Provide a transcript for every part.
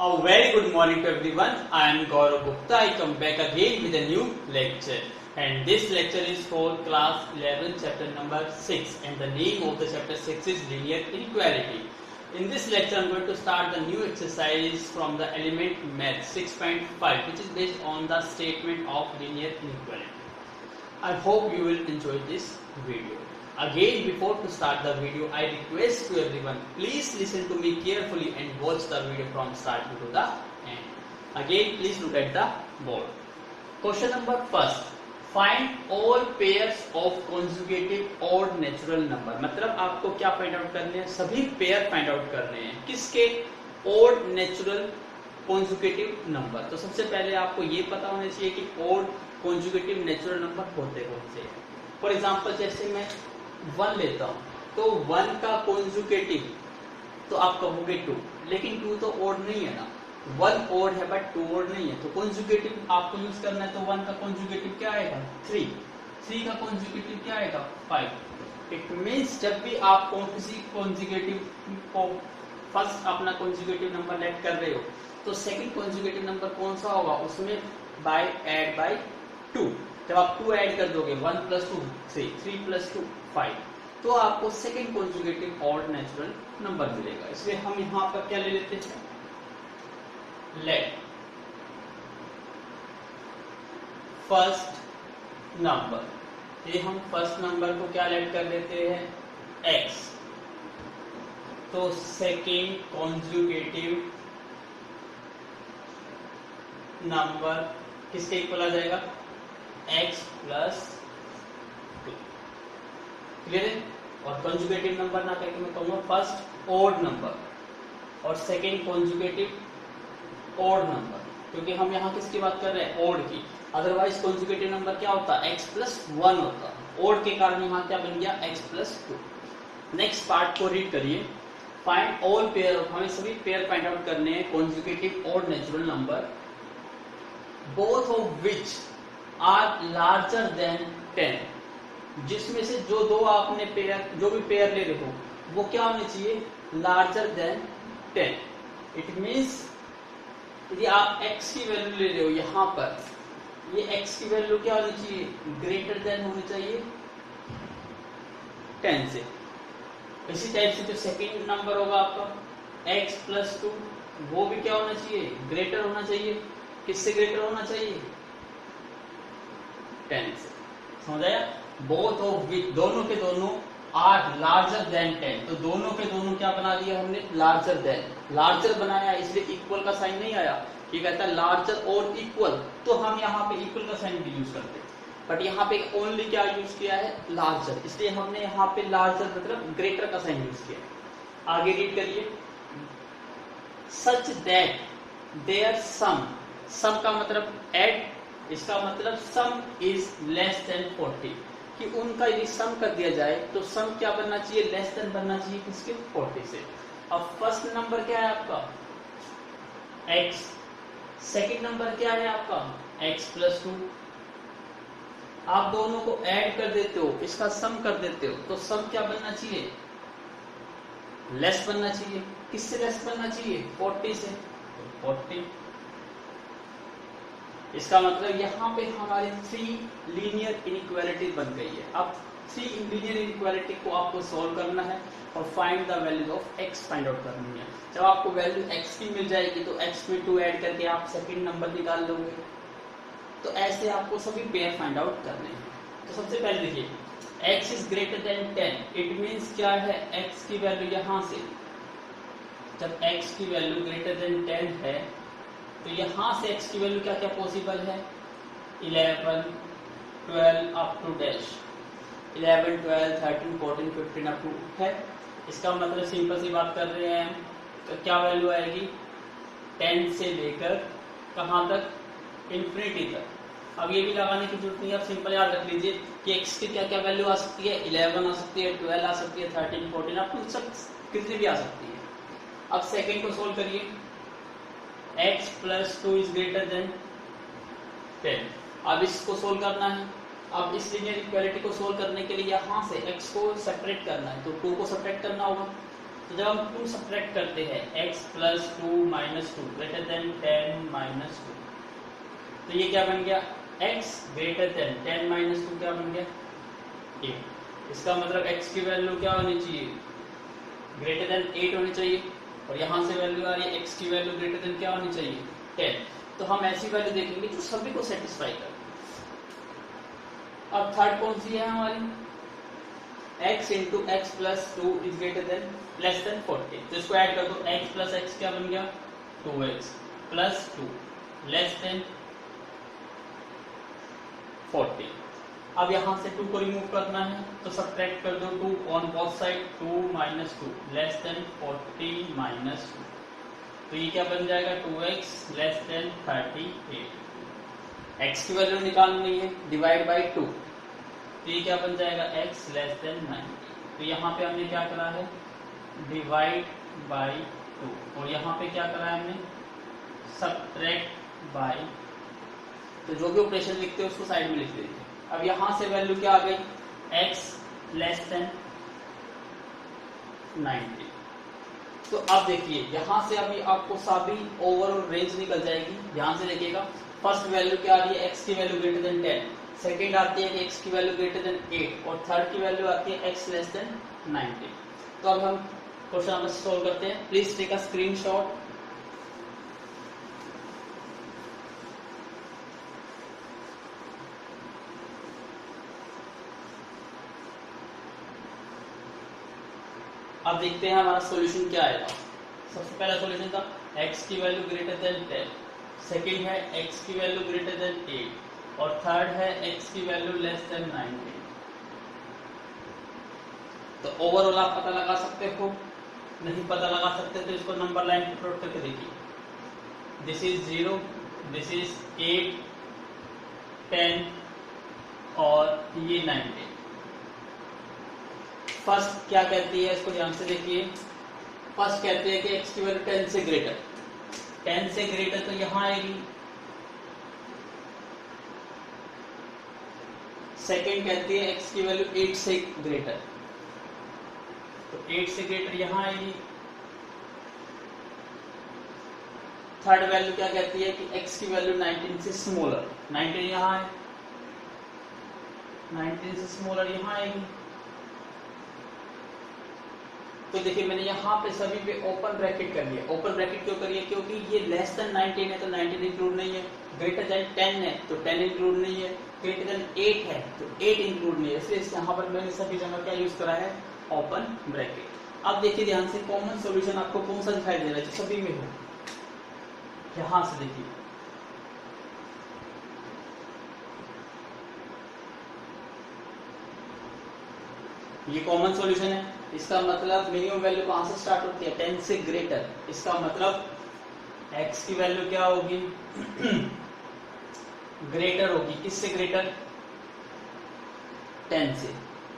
A very good morning to everyone. I am Gaurav Gupta. I come back again with a new lecture. And this lecture is for class 11 chapter number 6 and the name of the chapter 6 is linear inequality. In this lecture I am going to start the new exercise from the element math 6.5 which is based on the statement of linear inequality. I hope you will enjoy this video. Again, before to start the video, I request to everyone, please listen to me carefully and watch the video from start to the end. Again, please look at the board. Question number first. Find all pairs of conjugative odd natural number. मतलब आपको क्या find out करने हैं? सभी pair find out करने हैं. किसके? odd natural conjugative number. तो सबसे पहले आपको ये पता होना चाहिए कि odd conjugative natural number होते कौन से हैं. फॉर एग्जाम्पल जैसे मैं 1 लेता हूं तो 1 का कॉन्जुगेटिव तो आप कहोगे 2, लेकिन 2 तो ओड नहीं है ना. 1 ओड है बट 2 ओड नहीं है, तो कॉन्जुगेटिव आपको यूज करना है. तो 1 का कॉन्जुगेटिव क्या आएगा? 3. 3 का कॉन्जुगेटिव क्या आएगा? 5. इट मींस जब भी आप किसी कॉन्जुगेटिव को फर्स्ट अपना कॉन्जुगेटिव नंबर लेट कर रहे हो तो सेकंड कॉन्जुगेटिव नंबर कौन सा होगा? उसमें बाय ऐड बाय 2. जब आप 2 ऐड कर दोगे 1 + 2 3, 3 + 2 5, तो आपको second conjugative odd natural number मिलेगा. इसलिए हम यहां पर क्या ले लेते हैं? Let first number. ये हम फर्स्ट नंबर को क्या लेट कर लेते हैं? x. तो सेकंड कॉन्जुगेटिव नंबर किसके इक्वल आ जाएगा? x + 2. क्लियर है? और कॉन्जुगेटिव नंबर ना कहकर मैं कहूंगा फर्स्ट ओड नंबर और सेकंड कॉन्जुगेटिव ओड नंबर, क्योंकि हम यहाँ किसकी बात कर रहे हैं? ओड की. अदरवाइज कॉन्जुगेटिव नंबर क्या होता? x + 1 होता. ओड के कारण यहाँ क्या बन गया? x + 2. नेक्स्ट पार्ट को रीड करिए. Find all pair. हमें सभी पेयर फाइंड आउट करने हैं conjugative odd natural number both of which are larger than 10. जिसमें से जो दो आपने पेयर, जो भी पेयर ले रहे हो वो क्या होने चाहिए? Larger than 10. इट मींस यदि आप x की वैल्यू ले रहे हो यहां पर, ये x की वैल्यू क्या होनी चाहिए? ग्रेटर देन होनी चाहिए 10 से. इसी टाइप से जो सेकंड नंबर होगा आपका x + 2, वो भी क्या होना चाहिए? ग्रेटर होना चाहिए. किससे ग्रेटर होना चाहिए? 10 से. समझ आया? बोथ ऑफ विच, दोनों के दोनों आर लार्जर देन 10. तो दोनों के दोनों क्या बना दिया हमने? Larger than. लार्जर बनाया इसलिए इक्वल का साइन नहीं आया. ये कहता है लार्जर और इक्वल, तो हम यहाँ पे इक्वल का साइन भी यूज करते हैं. बट यहाँ पे ओनली क्या यूज किया है? लार्जर. इसलिए हमने यहाँ पे लार्जर मतलब ग्रेटर का साइन यूज किया. आगे रीड करिए. सच दैट देयर सम. सम का मतलब ऐड, इसका मतलब सम इज लेस देन 40. कि उनका यदि सम कर दिया जाए तो सम क्या बनना चाहिए? लेस देन बनना चाहिए किसके? 40 से. अब फर्स्ट नंबर क्या है आपका? x. सेकंड नंबर क्या है आपका? x + 2. आप दोनों को ऐड कर देते हो, इसका सम कर देते हो, तो सम क्या बनना चाहिए? लेस बनना चाहिए. किससे लेस बनना चाहिए? 40 से. 40. इसका मतलब यहाँ पे हमारे 3 लीनियर इनइक्वालिटी बन गई है. अब 3 लीनियर इनइक्वालिटी को आपको सॉल्व करना है और find the value of x find out करनी है. जब आपको वैल्यू x की मिल जाएगी तो x में 2 ऐड करके आप सेकंड नंबर निकाल लोगे. तो ऐसे आपको सभी पेयर फाइंड आउट करने हैं. तो सबसे पहले देखिए x is greater then 10. It means क्या है? x की वैल्यू यहाँ से, जब x की वैल्यू ग्रेटर देन 10 है तो यहां से x की वैल्यू क्या क्या पॉसिबल है? 11, 12 up to dash. 11, 12, 13, 14, 15 up to है. इसका मतलब सिंपल सी बात कर रहे हैं तो क्या वैल्यू आएगी? 10 से लेकर कहां तक? इंफिनिटी तक. अब ये भी लगाने की जरूरत नहीं है, आप सिंपल याद रख लीजिए कि x की क्या क्या वैल्यू आ सकती है? 11 आ सकती है, 12 आ सकती है, 13, 14 अप टू सब कितनी भी आ सकती है. अब सेकेंड को सोल्व करिए. x + 2 is greater then 10. अब इसको सोल्व करना है. अब इस लीनियर इक्वालिटी को सोल्व करने के लिए यहां से x को सेपरेट करना है, तो 2 को सेपरेट करना होगा. तो जब हम 2 सब्ट्रैक्ट करते हैं x plus 2 minus 2 greater than 10 minus 2, तो ये क्या बन गया, x ग्रेटर देन 10 माइनस 2 क्या बन गया 8। इसका मतलब x की वैल्यू क्या होनी चाहिए, ग्रेटर देन 8 होनी चाहिए, और यहाँ से वैल्यू आ रही है x की वैल्यू ग्रेटर देन क्या होनी चाहिए 10। तो हम ऐसी वैल्यू देखेंगे जो सभी को सेटिस्फाई करे। अब थर्ड कौन सी है हमारी, x into x plus 2 is greater than less than 40। तो इसको ऐड कर दो, x प्लस एक्स क्या बन गया 2x प्लस 2 लेस देन 40। अब यहाँ से 2 को रिमूव करना है तो सब्ट्रैक्ट कर दो 2 on both side, 2 minus 2 less than 40 minus 2। तो ये क्या बन जाएगा 2x लेस देन 38। x की वैल्यू निकालनी है, डिवाइड बाई 2, तो ये क्या बन जाएगा x लेस देन 90। तो यहाँ पे हमने क्या करा है डिवाइड बाई 2, और यहाँ पे क्या करा है हमने सब्ट्रैक्ट बाई, तो जो भी ऑपरेशन लिखते हैं उसको साइड में लिख देते हैं। अब यहां से वैल्यू क्या आ गई x लेस देन 90। तो अब देखिए यहां से अभी आपको सभी ओवरऑल रेंज निकल जाएगी। ध्यान से देखिएगा, फर्स्ट वैल्यू क्या आ रही है x की वैल्यू ग्रेटर देन 10, सेकंड आती है कि x की वैल्यू ग्रेटर देन 8, और थर्ड की वैल्यू आती है x लेस देन 90। तो अब हम क्वेश्चन नंबर सोल्व करते हैं। Please take a screenshot. अब देखते हैं हमारा सॉल्यूशन क्या आएगा। सबसे पहला सॉल्यूशन था x की वैल्यू ग्रेटर देन 10, सेकंड है x की वैल्यू ग्रेटर देन 8, और थर्ड है x की वैल्यू लेस देन 90। तो ओवरऑल आप पता लगा सकते हो, नहीं पता लगा सकते तो इसको नंबर लाइन पे प्लॉट करके देखिए। दिस इज 0, दिस इज 8, 10 और ये 90। फर्स्ट क्या कहती है, इसको ध्यान से देखिए। फर्स्ट कहती है कि x की वैल्यू 10 से ग्रेटर, 10 से ग्रेटर तो यहां आएगी। सेकंड कहती है x की वैल्यू 8 से ग्रेटर, तो 8 से ग्रेटर यहां आएगी। थर्ड वैल्यू क्या कहती है कि x की वैल्यू 19 से स्मॉलर, 19 यहां है, 19 से स्मॉलर यहां आएगी। तो देखिए मैंने यहाँ पे सभी पे ओपन ब्रैकेट कर लिया। ओपन ब्रैकेट क्यों करिए, क्योंकि ये लेस देन 19 है तो 19 इंक्लूड नहीं है, ग्रेटर देन 10 है तो 10 इंक्लूड नहीं है, ग्रेटर देन 8 है तो 8 इंक्लूड नहीं है, इसलिए यहाँ पर मैंने सभी जगह क्या यूज करा है ओपन ब्रैकेट। अब देखिए ध्यान से, कॉमन सोल्यूशन आपको कौन सा दिखाई दे रहा है जो सभी में हो, यहां से देखिए ये कॉमन सॉल्यूशन है। इसका मतलब मिनिमम वैल्यू कहां से स्टार्ट होती है 10 से ग्रेटर। इसका मतलब x की वैल्यू क्या होगी ग्रेटर होगी, किससे ग्रेटर 10 से,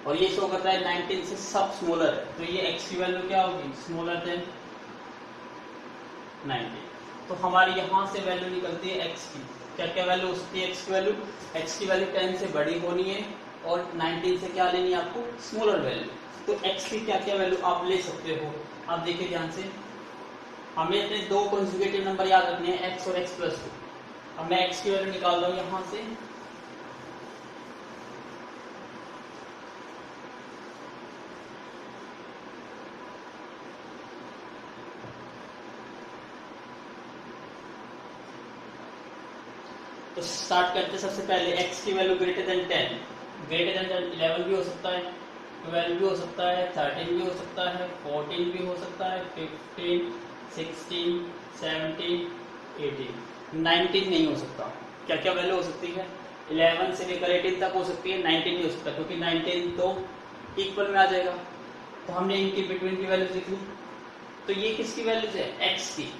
और ये शो करता है 19 से सब स्मॉलर है, तो ये x की वैल्यू क्या होगी स्मॉलर देन 90। तो हमारी यहां से वैल्यू निकलती है x की, क्या क्या वैल्यू हो सकती है x की वैल्यू 10 से बड़ी होनी है और 19 से क्या लेनी है आपको स्मॉलर वैल्यू। तो x की क्या क्या वैल्यू आप ले सकते हो। आप देखिए ध्यान से, हमें अपने दो कंजुगेटिव नंबर याद रखने हैं x और x प्लस 2। अब मैं x की वैल्यू निकाल रहा हूं यहां से, तो स्टार्ट करते सबसे पहले x की value greater than 10, greater than 11 भी हो सकता है, 12 भी हो सकता है, 13 भी हो सकता है, 14 भी हो सकता है, 15, 16, 17, 18, 19 नहीं हो सकता। क्या क्या वैल्यू हो सकती है 11 से लेकर 18 तक हो सकती है, 19 नहीं हो सकता क्योंकि 19 तो इक्वल में आ जाएगा। तो हमने इनकी बिटवीन की वैल्यूज लिख ली। तो ये किसकी वैल्यूज है x की।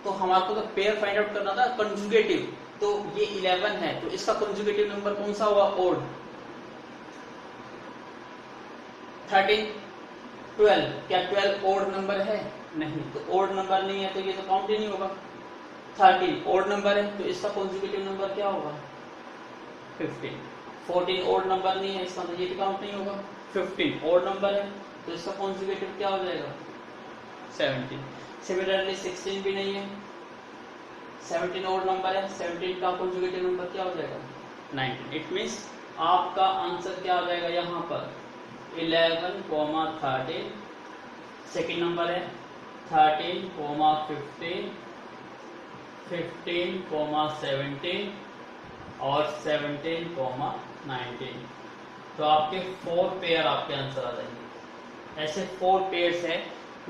तो हमारे को तो पेयर फाइंड आउट करना था कंजुगेटिव, तो ये 11 है तो इसका कंजुगेटिव नंबर कौन सा हुआ ओड। 13, 12, क्या 12 ओड नंबर है नहीं, तो ओड नंबर नहीं है तो ये तो काउंट ही नहीं होगा। 13 ओड नंबर है तो इसका कंजुगेटिव नंबर क्या होगा 15। 14 ओड नंबर नहीं है इसका तो ये भी काउंट नहीं होगा। 15 ओड नंबर है तो इसका कॉन्जुगेटिव क्या हो जाएगा 17। सिमिलरली 16 भी नहीं है, 17 और नंबर है, 17 का कॉन्जुगेटिव नंबर क्या हो जाएगा 19। इट मीन्स आपका आंसर क्या हो जाएगा यहाँ पर 11, 13, सेकेंड नंबर है 13, 15, 15, 17 और 17, 19। तो आपके 4 पेयर आपके आंसर आ जाएंगे। ऐसे 4 पेयर्स है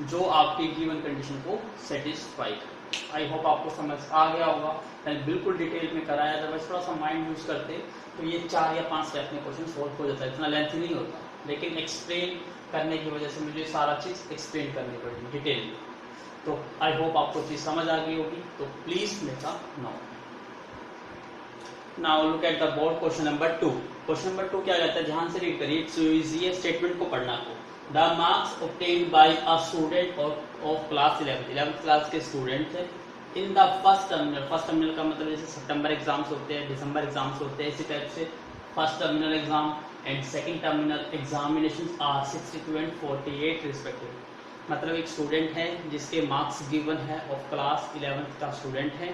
जो आपकी गिवन कंडीशन को सेटिस्फाई करे। आई होप आपको समझ आ गया होगा। मैंने बिल्कुल डिटेल में कराया था, बस थोड़ा सा माइंड यूज करते तो ये 4 या 5 स्टेप में क्वेश्चन सॉल्व हो जाता है, इतना लेंथी नहीं होता, लेकिन एक्सप्लेन करने की वजह से मुझे सारा चीज एक्सप्लेन करनी पड़ी डिटेल में। तो आई होप आपको चीज समझ आ गई होगी। तो please make a note. Now look at the board question number 2। Question number 2 क्या कहता है, ध्यान से रीड करिए, सो इजी है, स्टेटमेंट को पढ़ना को। The marks obtained by a student of class 11th class के स्टूडेंट थे in the first terminal. First terminal का मतलब जैसे सितंबर एग्जाम्स होते हैं, दिसंबर एग्जाम्स होते हैं, इसी टाइप से first terminal exam and second terminal examinations are 62 and 48 respectively. मतलब एक स्टूडेंट है जिसके मार्क्स गिवन है ऑफ क्लास 11th का स्टूडेंट है,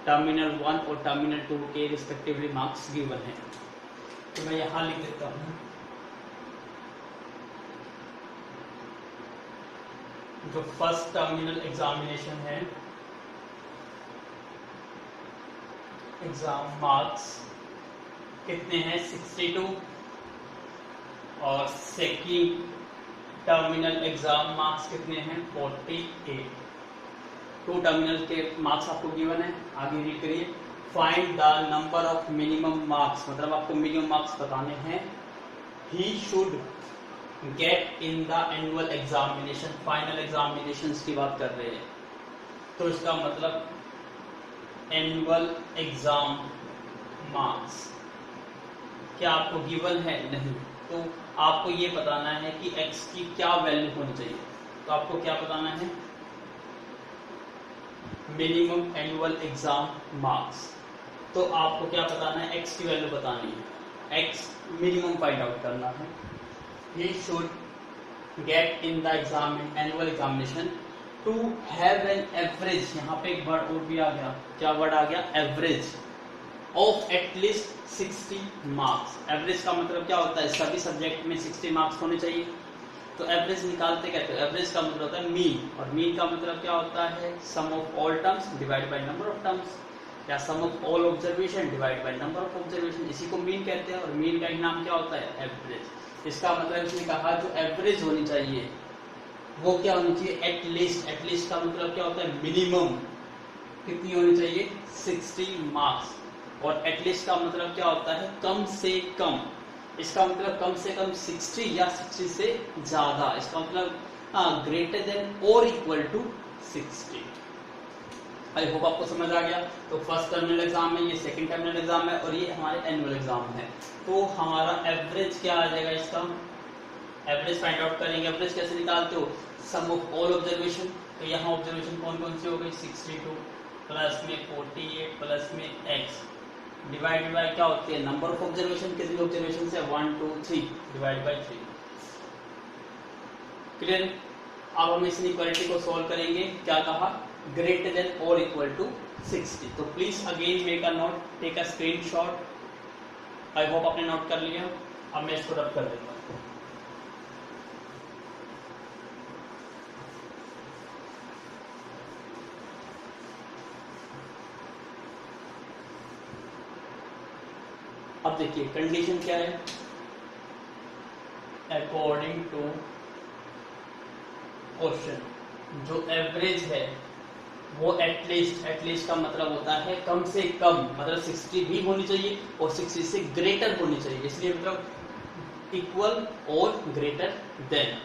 टर्मिनल 1 और टर्मिनल 2 के रिस्पेक्टिवली मार्क्स गिवन है। तो मैं यहाँ लिख देता हूँ, जो फर्स्ट टर्मिनल एग्जामिनेशन है, एग्जाम मार्क्स कितने हैं 62 और सेकंड टर्मिनल एग्जाम मार्क्स कितने हैं 48। 2 टर्मिनल के मार्क्स आपको गिवन है। आगे रीड करिए, find the number of minimum marks, मतलब आपको मिनिमम मार्क्स बताने हैं he should get in the annual examination. Final examinations की बात कर रहे हैं, तो इसका मतलब एनुअल एग्जाम मार्क्स क्या आपको गिवन है, नहीं, तो आपको ये बताना है कि x की क्या वैल्यू होनी चाहिए। तो आपको क्या बताना है, मिनिमम एनुअल एग्जाम मार्क्स। तो आपको क्या बताना है, x की वैल्यू बतानी है, x मिनिमम फाइंड आउट करना है। he should get in the annual examination to have an average, यहाँ पे एक वर्ड और भी आ गया, क्या वर्ड आ गया, average of at least 60 marks. Average का मतलब क्या होता है, सभी सब्जेक्ट में 60 मार्क्स होने चाहिए। तो एवरेज निकालते कहते हैं, एवरेज का मतलब होता है मीन, और मीन का मतलब क्या होता है, sum of all terms divide by number of terms, या sum of all observation divide by number of observation, इसी को मीन कहते हैं। और मीन का ही नाम क्या होता है, एवरेज। इसका मतलब इसने कहा जो एवरेज होनी चाहिए वो क्या होनी चाहिए, एटलीस्ट। एटलीस्ट का मतलब क्या होता है, मिनिमम कितनी होनी चाहिए 60 मार्क्स। और एटलीस्ट का मतलब क्या होता है, कम से कम। इसका मतलब कम से कम 60 या 60 से ज्यादा, इसका मतलब ग्रेटर देन और इक्वल टू 60। आई होप आपको समझ आ गया। तो फर्स्ट टर्मिनल एग्जाम है, ये सेकंड टर्मिनल एग्जाम है, और ये हमारे एनुअल एग्जाम है। तो हमारा एवरेज क्या आ जाएगा, इसका एवरेज फाइंड आउट करेंगे। एवरेज कैसे निकालते हो, सम ऑफ ऑल ऑब्जर्वेशन। तो यहाँ ऑब्जर्वेशन कौन कौन सी हो गई, 62 प्लस में 48 प्लस में x डिवाइड बाय क्या होती है, नंबर ऑफ ऑब्जर्वेशन। कितनी ऑब्जर्वेशन है, 1 2 3 डिवाइड बाय 3। क्लियर। अब हम इस इक्वालिटी को सॉल्व करेंगे, क्या कहा, ग्रेटर देन और इक्वल टू 60। तो please again make a note, take a screenshot. I hope आपने नोट कर लिया। अब मैं इसको रब कर देता हूँ। अब देखिए कंडीशन क्या है, अकॉर्डिंग टू क्वेश्चन जो एवरेज है वो एटलीस्ट, एटलीस्ट का मतलब होता है कम से कम, मतलब 60 भी होनी चाहिए और 60 से ग्रेटर होनी चाहिए। इसलिए मतलब इक्वल और ग्रेटर देन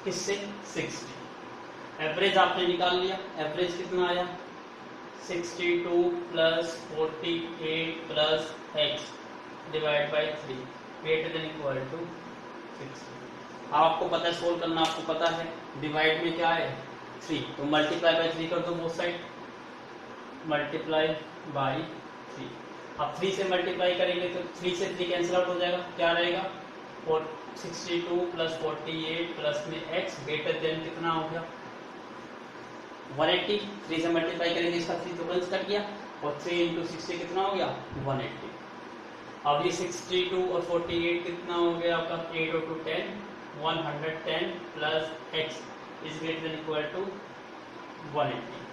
किससे, 60। एवरेज आपने निकाल लिया, एवरेज कितना आया 62 plus 48 plus x divide by 3 greater than equal to 60। आपको पता है सोल्व करना, आपको पता है डिवाइड में क्या है 3, तो मल्टीप्लाई बाई 3 कर दो बोथ साइड, मल्टीप्लाई बाई 3। अब 3 से मल्टीप्लाई करेंगे तो 3 से 3 कैंसिल आउट हो जाएगा, क्या रहेगा 62 प्लस 48 प्लस में x ग्रेटर देन कितना हो गया 180। 3 से मल्टीप्लाई करेंगे इसका 3 तो कट गया और 3 इंटू 60 कितना हो गया 180। अब ये 62 और 48 कितना हो गया आपका 8 और 2 10 110 plus x is greater than equal to 180।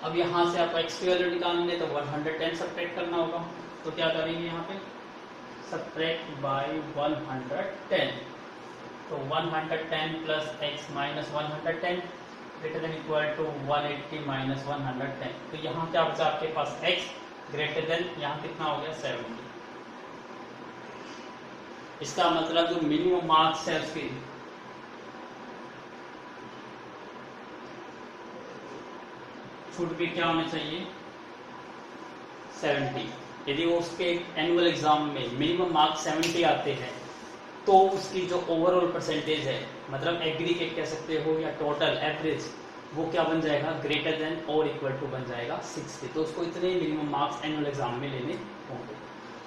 अब यहाँ से आपको x की वैल्यू निकालनी है तो 110 सब्ट्रैक्ट करना होगा। तो क्या करेंगे यहाँ पे सब्ट्रैक्ट बाय 110 तो 110 plus x minus 110 greater than equal to 180 माइनस 110। तो यहाँ क्या बचा आपके पास x ग्रेटर देन यहाँ कितना हो गया 70। इसका मतलब जो मिनिमम मार्क्स है उसके शुड भी क्या होने चाहिए 70। यदि वो उसके एनुअल एग्जाम में मिनिमम मार्क्स 70 आते हैं तो उसकी जो ओवरऑल परसेंटेज है मतलब एग्रीगेट कह सकते हो या टोटल एवरेज वो क्या बन जाएगा ग्रेटर देन और इक्वल टू बन जाएगा 60। तो उसको इतने मिनिमम मार्क्स एनुअल एग्जाम में लेने होंगे।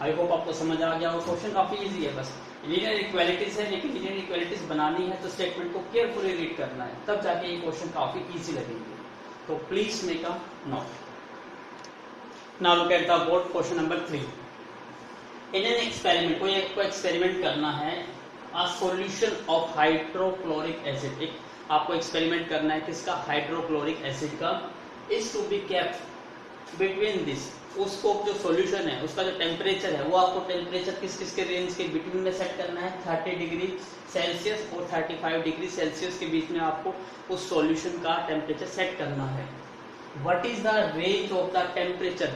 आई होप आपको समझ आ गया। और क्वेश्चन काफी इजी है, बस लीनियर इक्वालिटीज है लेकिन लीनियर इक्वालिटीज बनानी है तो स्टेटमेंट को केयरफुली रीड करना है तब जाके ये क्वेश्चन काफी इजी लगेंगे। तो please make a note. Now look at the board question number 3। In an experiment कोई एक एक्सपेरिमेंट करना है a solution of hydrochloric acid. एक आपको एक्सपेरिमेंट करना है किसका हाइड्रोक्लोरिक एसिड का is to be kept between this उसको जो सॉल्यूशन है उसका जो टेम्परेचर है वो आपको टेम्परेचर किस किस के रेंज के बिटवीन में सेट करना है 30 डिग्री सेल्सियस और 35 डिग्री सेल्सियस के बीच में आपको उस सॉल्यूशन का टेम्परेचर सेट करना है। What is the range of the temperature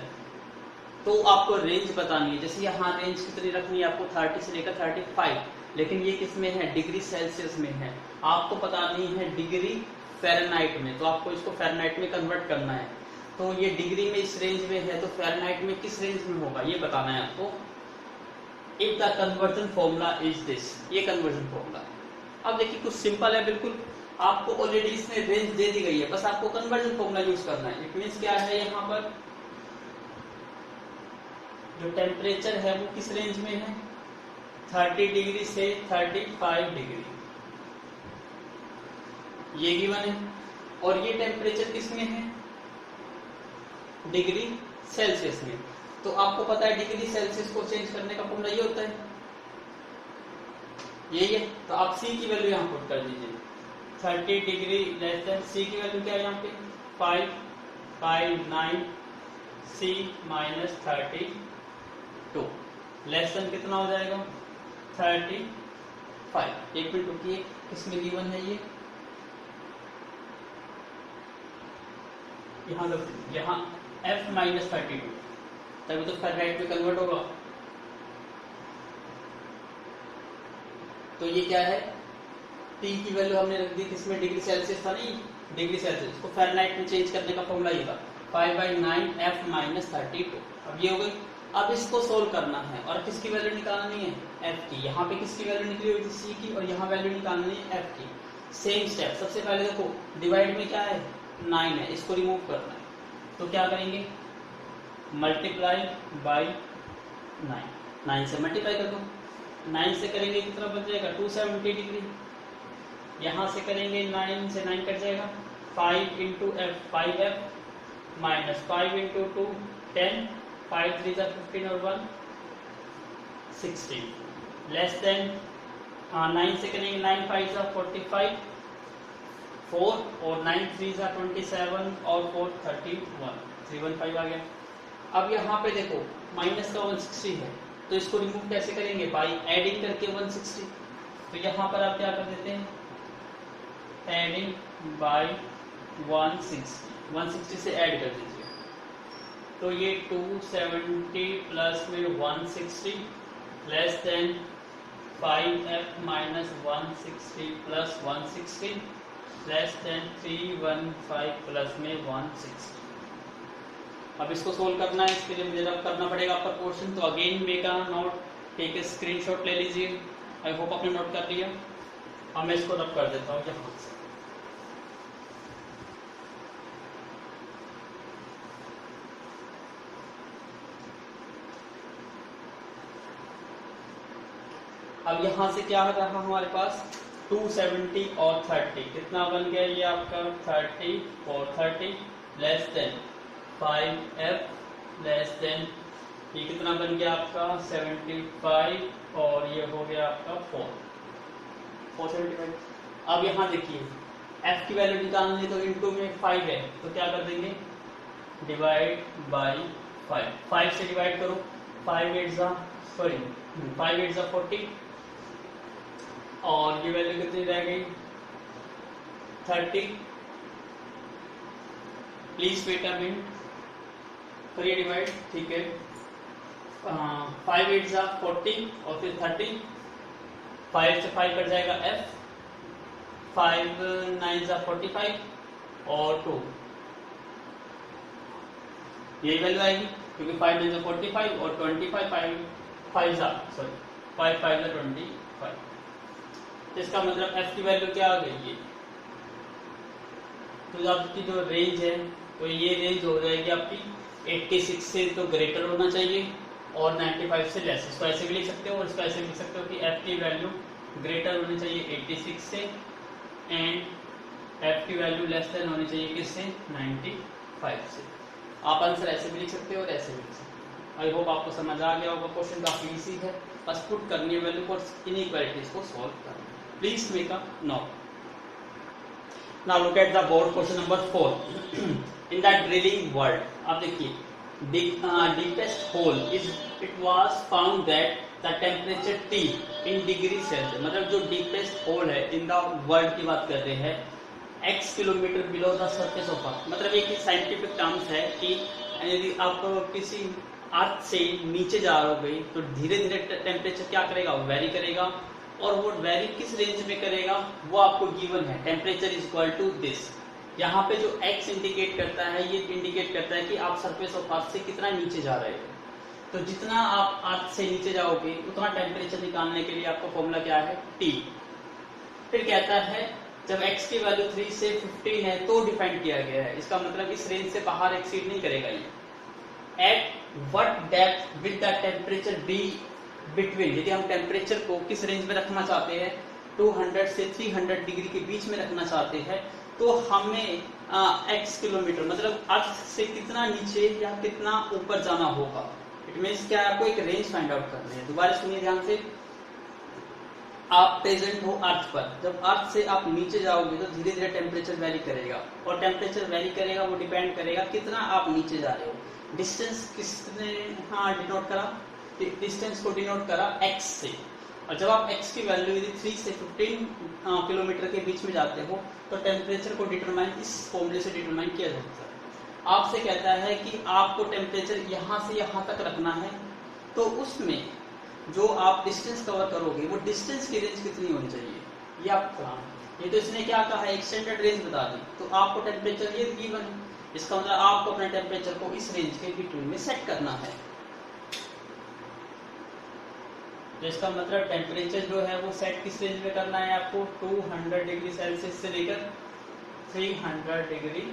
तो आपको रेंज बतानी है। जैसे यहाँ रेंज कितनी रखनी है आपको 30 से लेकर 35 लेकिन ये किस में है डिग्री सेल्सियस में है। आपको बतानी है डिग्री फ़ारेनहाइट में तो आपको इसको फ़ारेनहाइट में कन्वर्ट करना है। तो ये डिग्री में इस रेंज में है तो फ़ारेनहाइट में किस रेंज में होगा ये बताना है आपको। If the conversion formula is this ये कन्वर्जन फॉर्मूला। अब देखिए कुछ सिंपल है बिल्कुल आपको ऑलरेडी इसमें रेंज दे दी गई है बस आपको कन्वर्जन फॉर्मूला यूज करना है। इट मींस क्या है यहाँ पर जो टेम्परेचर है वो किस रेंज में है 30 डिग्री से 35 डिग्री ये गिवन है और ये टेम्परेचर किस में है डिग्री सेल्सियस में। तो आपको पता है डिग्री सेल्सियस को चेंज करने का फॉर्मूला ये होता है यही है। तो आप C की वैल्यू यहाँ पुट कर दीजिए 30 डिग्री लेस देन C की वैल्यू क्या है यहाँ पे 559 C माइनस 32 लेस देन कितना हो जाएगा 35। एक मिनट रुकिए किसमें गिवन है ये यहाँ F माइनस 32 तभी तो फ़ारेनहाइट में कन्वर्ट होगा। तो ये क्या है T की वैल्यू हमने रख दी किसमें डिग्री सेल्सियस था नहीं डिग्री सेल्सियस इसको फ़ारेनहाइट में चेंज करने का फॉर्मूला ये था 5/9 F माइनस 32। अब ये हो गई। अब इसको सोल्व करना है और किसकी वैल्यू निकालनी है F की। यहाँ पे किसकी वैल्यू निकली हुई थी C की और यहाँ वैल्यू निकालनी है F की। सेम स्टेप सबसे पहले देखो डिवाइड में क्या है 9 है इसको रिमूव करना है तो क्या करेंगे मल्टीप्लाई बाय 9 से मल्टीप्लाई कर दो 9 से करेंगे कितना बच जाएगा 270 डिग्री। यहाँ से करेंगे 9 से 9 कट जाएगा 5 into F 5f minus 5 into 2 10 5 3 15 और 1 16 लेस देन 9 से करेंगे 9 5 45 4 और 9 3 27 और 4 31 315 आ गया। अब यहाँ पे देखो माइनस का 160 है तो इसको रिमूव कैसे करेंगे बाई एडिंग करके 160। तो यहाँ पर आप क्या कर देते हैं एडिंग बाई 160 से ऐड कर दीजिए तो ये 270 प्लस में 160 less than 5f minus 160 plus 160 less than 315 plus में 160। अब इसको सोल्व करना है इसके लिए मुझे रब करना पड़ेगा आपका क्वेश्चन। तो again make a note take a screenshot ले लीजिए। आई होप आपने नोट कर लिया। अब मैं इसको रब कर देता हूँ यहाँ से। अब यहाँ से क्या रहा हमारे पास 270 और 30, कितना बन गया ये आपका 30 और 30 less than 5f less than ये कितना बन गया आपका 75 और ये हो गया आपका 475। अब यहाँ देखिए f की वैल्यू निकालनी तो इनटू में 5 है तो क्या कर देंगे डिवाइड बाय 5, 5 से डिवाइड करो 5 8 जा 40 और ये वैल्यू कितनी रह गई 30। प्लीज वेट अ मिनट, करिए डिवाइड, ठीक है। 5 8 जा 40 और फिर 30, 5 से 5 कट जाएगा f, 5 9 जा 45 और 2 यही वैल्यू आएगी क्योंकि 5 9 जा 45 और 25 5 जा 25। इसका मतलब f की वैल्यू क्या आ गई है, तो आपकी जो रेंज है तो ये रेंज हो जाएगी आपकी 86 से तो ग्रेटर होना चाहिए और 95 से लेस। इसको ऐसे भी लिख सकते हो और इसको ऐसे भी लिख सकते हो कि f की वैल्यू ग्रेटर होनी चाहिए 86 से एंड f की वैल्यू लेस देन होनी चाहिए किससे 95 से। आप आंसर ऐसे भी लिख सकते हो और ऐसे भी लिख सकते हो। आई होप आपको समझ आ गया होगा। क्वेश्चन काफी इजी है, बस पुट करनी है वैल्यू और इनइक्वालिटीज को सॉल्व करना। Please make a note. Now look at the board question number 4. In the drilling world, आप देखिए deepest hole is it was found that the temperature T in degree Celsius, मतलब जो deepest hole है in the world की बात कर रहे हैं x kilometre below the surface of earth. मतलब एक साइंटिफिक टर्म्स है कि यदि आप किसी अर्थ से नीचे जा रहे हो तो धीरे धीरे टेम्परेचर क्या करेगा वेरी करेगा और वो वेरी किस रेंज में करेगा वो आपको गिवन है। Temperature is equal to this. यहाँ पे जो x इंडिकेट करता है ये इंडिकेट करता है कि आप सरफेस ऑफ अर्थ से कितना नीचे जा रहे हो। तो जितना आप अर्थ से नीचे जाओगे उतना टेम्परेचर निकालने के लिए आपका फॉर्मूला क्या है T। फिर कहता है जब x की वैल्यू 3 से 15 है तो डिफाइन किया गया है, इसका मतलब इस रेंज से बाहर एक्सीड नहीं करेगा ये। At what depth with the temperature be between, यदि हम टेम्परेचर को किस रेंज में रखना चाहते हैं 200 से 300 डिग्री के बीच में रखना चाहते हैं तो हमें x किलोमीटर मतलब अर्थ से कितना नीचे या कितना ऊपर जाना होगा। इट मीन्स क्या आपको एक रेंज फाइंड आउट करनी है। दोबारा सुनिए ध्यान से, आप प्रेजेंट हो अर्थ पर, जब अर्थ से आप नीचे जाओगे तो धीरे धीरे टेम्परेचर वेरी करेगा और टेम्परेचर वेरी करेगा वो डिपेंड करेगा कितना आप नीचे जा रहे हो। डिस्टेंस किसने डिनोट करा, डिस्टेंस को डिनोट करा x से। और जब आप x की वैल्यू यदि 3 से 15 किलोमीटर के बीच में जाते हो तो टेम्परेचर को डिटरमाइन इस फॉर्मूले से डिटरमाइन किया जाता है। आपसे कहता है कि आपको टेम्परेचर यहाँ से यहाँ तक रखना है तो उसमें जो आप डिस्टेंस कवर करोगे वो डिस्टेंस की रेंज कितनी होनी चाहिए ये आप कराना। ये तो इसने क्या कहा है एक्सटेंडेड रेंज बता दी, तो आपको टेम्परेचर ये गिवन है, इसका मतलब आपको अपने टेम्परेचर को इस रेंज के बिटवीन में सेट करना है। तो इसका मतलब टेम्परेचर जो है वो सेट किस रेंज में करना है आपको 200 डिग्री सेल्सियस से लेकर 300 डिग्री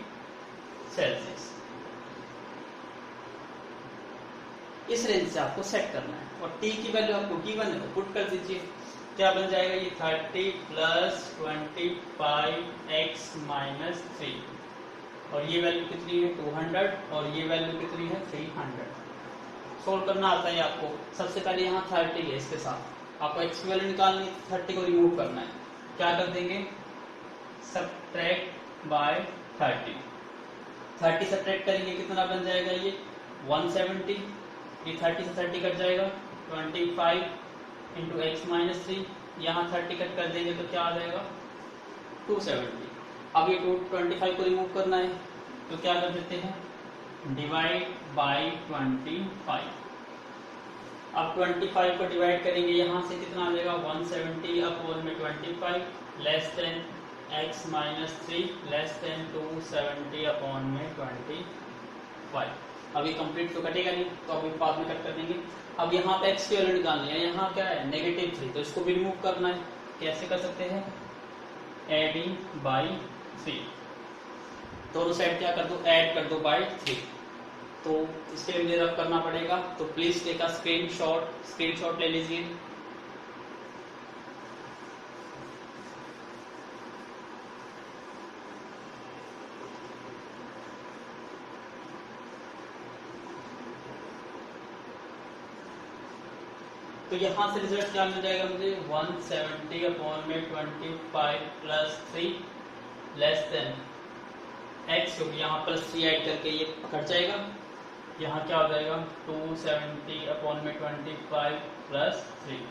सेल्सियस, इस रेंज से आपको सेट करना है। और T की वैल्यू आपको गिवन है तो पुट कर दीजिए, क्या बन जाएगा ये 30 प्लस 25x माइनस 3 और ये वैल्यू कितनी है 200 और ये वैल्यू कितनी है 300। सोल्व करना आता है आपको। सबसे पहले यहाँ 30 है, इसके साथ आपको x की वैल्यू निकालनी, 30 को रिमूव करना है। क्या कर देंगे सब्ट्रैक्ट बाय 30 सब्ट्रैक्ट करेंगे कितना बन जाएगा ये 170, ये 30 से 30 कट जाएगा 25 इंटू एक्स माइनस 3, यहाँ 30 कट कर देंगे तो क्या आ जाएगा 270। अब ये 25 को रिमूव करना है तो क्या कर देते हैं डिवाइड बाय 25। अब 25 को डिवाइड करेंगे यहाँ से कितना आ जाएगा 170 अपॉन में 25 less than x minus 3 less than 270 upon में 25। अभी कंप्लीट तो कटेगा नहीं तो अभी बाद में कट कर देंगे। अब यहाँ पे x की वैल्यू निकालनी है, यहाँ क्या है -3 तो इसको भी रिमूव करना है। कैसे कर सकते हैं एडिंग बाई 3, दोनों साइड क्या कर दो ऐड कर दो बाई 3, तो इसके लिए रब करना पड़ेगा। तो प्लीज टेक अ स्क्रीनशॉट ले लीजिए। तो यहाँ से रिजल्ट क्या मिल जाएगा मुझे 170/25 प्लस 3 लेस देन x, क्योंकि यहाँ प्लस 3 ऐड करके ये कट जाएगा। यहाँ क्या हो जाएगा 270/25 प्लस 3,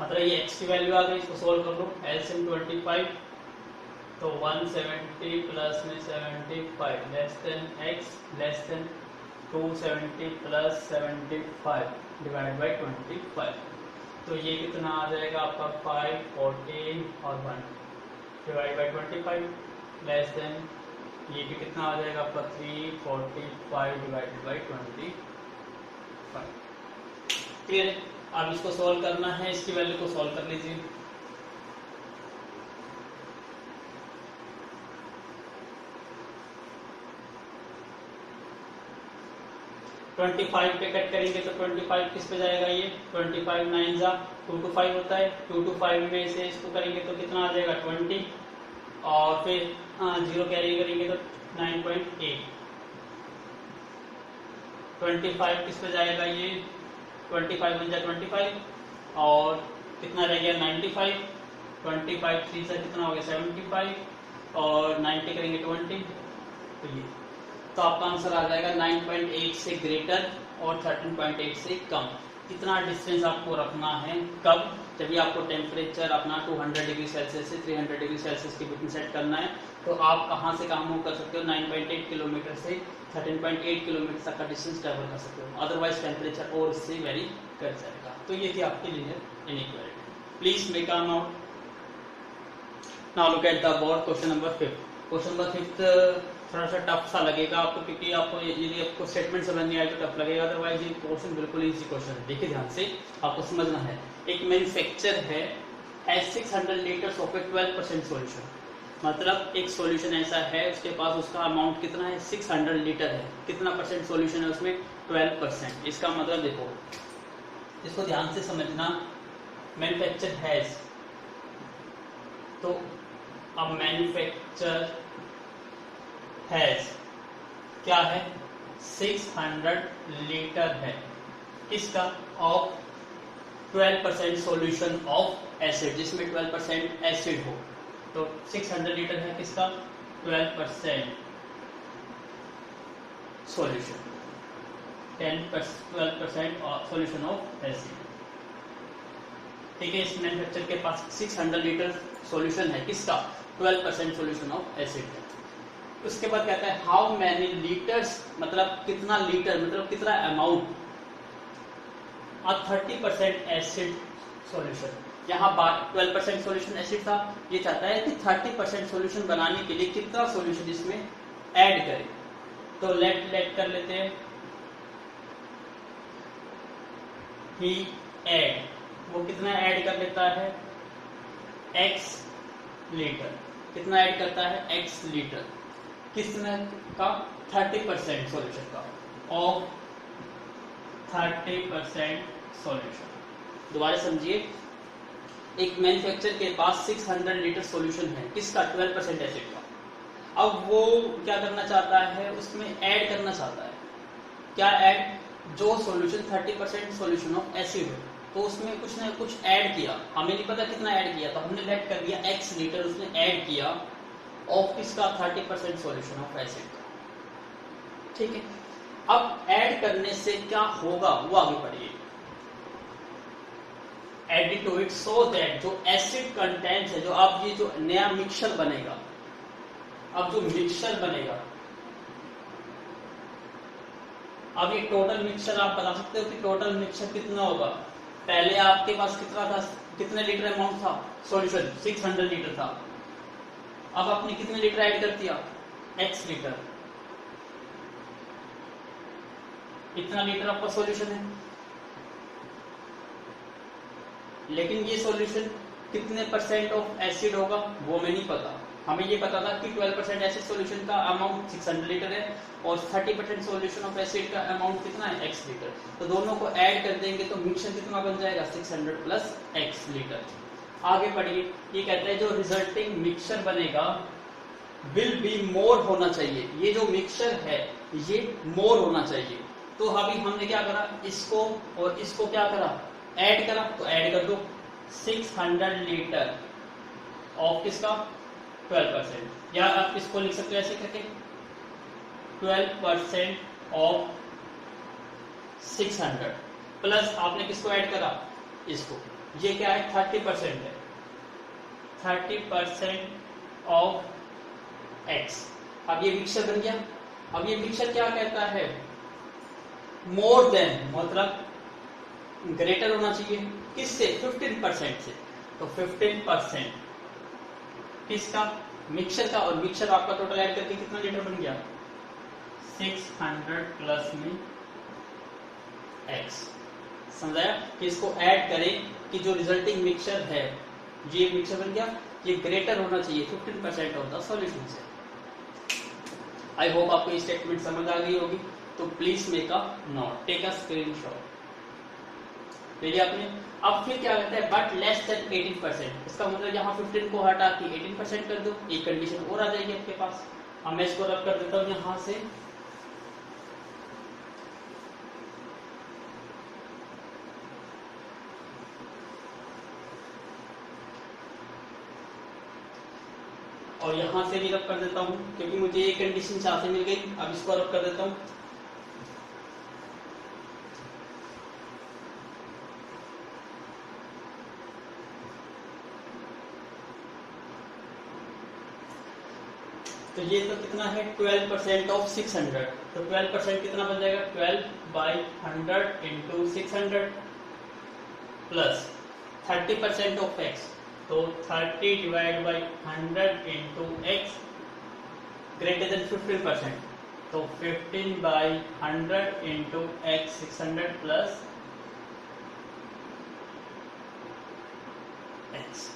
मतलब ये x की वैल्यू आ गई। इसको सोल्व कर लो, LCM 25, तो 170 प्लस में 75 less than x less than 270 plus 75 divide by 25, तो ये कितना आ जाएगा आपका 5, 14 और 1 डिवाइड बाई 25 लेस देन ये भी कितना आ जाएगा आपका 345 डिवाइडेड बाई 25। क्लियर है? अब इसको सॉल्व करना है, इसकी वैल्यू को सॉल्व कर लीजिए। ट्वेंटी 25 पे कट करेंगे तो 25 किस पे जाएगा, ये 25 9 जा 2 to 5 होता है। 2 to 5 में से इसको करेंगे तो कितना आ जाएगा 20, और फिर 0 कैरी करेंगे तो 9.8। 25 किस पे जाएगा, ये 25 बन जाए 25, और कितना रह गया 95। 25 3 से कितना हो गया 75, और 90 करेंगे 20, तो आपका आंसर आ जाएगा 9.8 से ग्रेटर और 13.8 से कम। कितना डिस्टेंस आपको रखना है, कब, जब भी आपको टेम्परेचर अपना 200 डिग्री सेल्सियस से 300 डिग्री सेल्सियस के बीच में सेट करना है, तो आप कहाँ से कहाँ मूव कर सकते हो, 9.8 किलोमीटर से 13.8 किलोमीटर तक का डिस्टेंस ट्रेवल कर सकते हो। अदरवाइज टेम्परेचर और इससे वेरी कर जाएगा। तो ये थी आपकी linear inequality. Please make out now look at the board. Question number 5। Question number 5 थोड़ा सा टफ सा लगेगा आपको, क्योंकि आपको यदि आपको स्टेटमेंट समझ नहीं आए तो टफ लगेगा, अदरवाइज ये क्वेश्चन बिल्कुल इजी क्वेश्चन है। देखिए ध्यान से, आपको समझना है। एक मैन्युफैक्चर है has 600 litres of A 12% solution, मतलब एक सॉल्यूशन ऐसा है उसके पास, उसका अमाउंट कितना है 600 लीटर है। कितना परसेंट सॉल्यूशन है उसमें 12%। इसका मतलब देखो, इसको ध्यान से समझना। मैन्युफैक्चर हैज, तो अब मैन्युफैक्चर हैज क्या है 600 लीटर है, किसका, ऑफ 12% सॉल्यूशन ऑफ एसिड, जिसमें 12% एसिड हो। तो 600 लीटर है किसका 12% सॉल्यूशन, 12% सॉल्यूशन ऑफ एसिड। ठीक है, इस मैन्युफैक्चर के पास 600 लीटर सॉल्यूशन है, किसका 12% सॉल्यूशन ऑफ एसिड है। उसके बाद कहता है हाउ मैनी लीटर्स, मतलब कितना लीटर, मतलब कितना अमाउंट, 30% एसिड सॉल्यूशन। यहाँ 12% सॉल्यूशन एसिड था, ये चाहता है कि 30% सॉल्यूशन बनाने के लिए कितना सॉल्यूशन इसमें ऐड करें। तो लेट कर लेते हैं, ही ऐड, वो कितना ऐड कर लेता है x लीटर, कितना ऐड करता है x लीटर, किसमें का 30% सॉल्यूशन का, ऑफ 30% सॉल्यूशन। दोबारा समझिए, एक मैन्युफैक्चर के पास 600 लीटर सॉल्यूशन है, किसका 12% एसिड का। अब वो क्या करना चाहता है, उसमें ऐड करना चाहता है, क्या ऐड, जो सॉल्यूशन 30% सॉल्यूशन ऑफ एसिड है, तो उसमें कुछ ना कुछ ऐड किया, हमें नहीं पता कितना ऐड किया, तो हमने लेट कर दिया x लीटर उसने ऐड किया ऑफ किसका 30% सॉल्यूशन ऑफ एसिड का। ठीक है, अब ऐड करने से क्या होगा वो आगे पढ़िए। Add it to it so that जो एसिड कंटेंट्स है, जो अब ये जो नया मिक्सचर बनेगा, अब जो मिक्सचर बनेगा, अब ये टोटल मिक्सचर आप बता सकते हो कि टोटल मिक्सचर कितना होगा। पहले आपके पास कितना था, कितने लीटर अमाउंट था सॉल्यूशन, 600 लीटर था। अब आपने कितने लीटर ऐड कर दिया, x लीटर, इतना लीटर आपका सॉल्यूशन है। लेकिन ये सॉल्यूशन कितने परसेंट ऑफ एसिड होगा वो हमें नहीं पता। हमें ये पता था कि 12% एसिड सॉल्यूशन का अमाउंट 600 लीटर है और 30% सॉल्यूशन ऑफ एसिड का अमाउंट कितना है x लीटर। तो दोनों को ऐड कर देंगे तो मिक्सचर कितना बन जाएगा 600 प्लस x लीटर। आगे बढ़िए, ये कहता है जो रिजल्टिंग मिक्सचर बनेगा विल बी मोर होना चाहिए, ये जो मिक्सचर है ये मोर होना चाहिए। तो अभी हमने क्या करा, इसको और इसको क्या करा, ऐड करा तो ऐड कर दो 600 लीटर ऑफ किसका 12%, या आप इसको लिख सकते हो ऐसे करके 12% ऑफ 600 प्लस आपने किसको ऐड करा इसको, ये क्या है 30% है, 30% ऑफ एक्स। अब ये मिक्सचर बन गया। अब ये मिक्सचर क्या कहता है, मोर देन मतलब ग्रेटर होना चाहिए किससे 15% से, तो 15% किसका मिक्सचर का, और मिक्सचर आपका टोटल ऐड करके कितना लीटर बन गया 600 प्लस में x। समझाया कि इसको ऐड करें कि जो रिजल्टिंग मिक्सचर है, ये मिक्सचर बन गया, ये ग्रेटर होना चाहिए 15% ऑफ द सॉल्यूशन से। आई होप आपको ये स्टेटमेंट समझ आ गई होगी, तो please make a note, take a screenshot. देखिए आपने। अब फिर क्या कहता है बट लेस देन 18%, इसका मतलब यहाँ 15 को हटा के 18% कर दो, एक कंडीशन और आ जाएगी आपके पास। अब मैं इसको रब कर देता हूँ यहाँ से, और यहाँ से भी रब कर देता हूँ क्योंकि मुझे एक कंडीशन यहाँ से मिल गई। अब इसको रब कर देता हूँ, तो ये तो कितना है 12% ऑफ 600, तो 12% कितना बन जाएगा 12/100 इंटू 600 प्लस 30% ऑफ x, तो 30 divide by 100 into x greater than 15%, तो 15/100 इंटू एक्स 600 प्लस x।